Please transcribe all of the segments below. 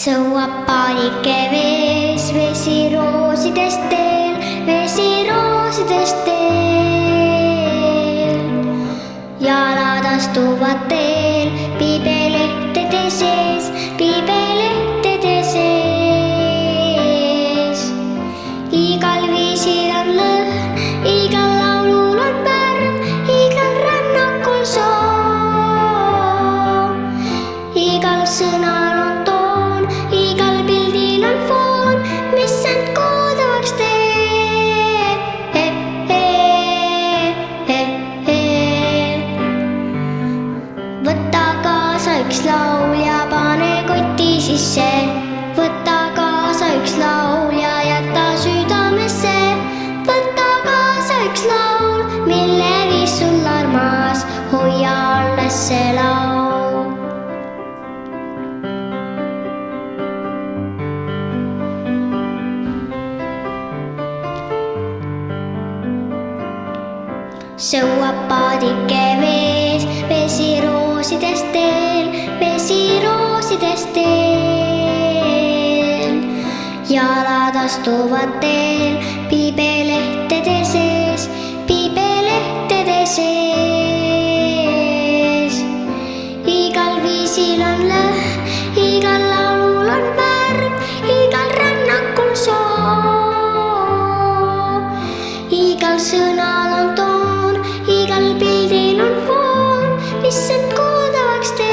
sõuab paadike vees, vesi roosidest teel, vesi roosidest teel. Jalad astuvad teel, piibelehtede sees, piibelehtede sees. Igal viisil on lõhn, igal laulul on pärl, igal rännakul soov. Igal sõnal on toon, igal pildil on foon, mis end kuuldavaks teeb. Võta kaasa üks laul ja pane koti sisse. Võta kaasa üks laul ja jäta südamesse. Võta kaasa üks laul, mille viis sul armas, hoia alles see laul. Sõuab paadike vees, vesi roosidest teel, vesi roosidest teel. Jalad astuvad teel, piibelehtede sees, piibelehtede sees. Igal viisil on lõhn, igal laulul on värv, igal rännakul soov. Igal sõnal on toon, igal pildil on foon, mis end kuuldavaks teeb.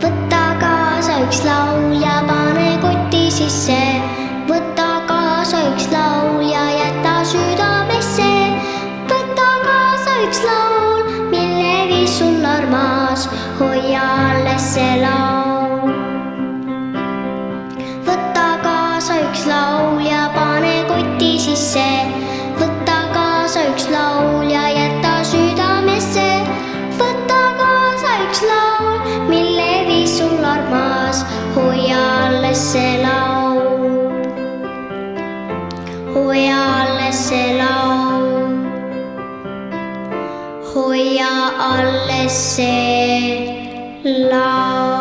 Võta kaasa üks laul ja pane koti sisse. Võta kaasa üks laul ja jäta südamesse. Võta kaasa üks laul, mille viis sul armas, hoia alles see laul. Võta kaasa üks laul ja pane koti sisse. Võta kaasa üks laul ja jäta südamesse. Võta kaasa üks laul, mille viis sul armas, hoia alles see laul. Hoia alles see laul. Hoia alles see laul.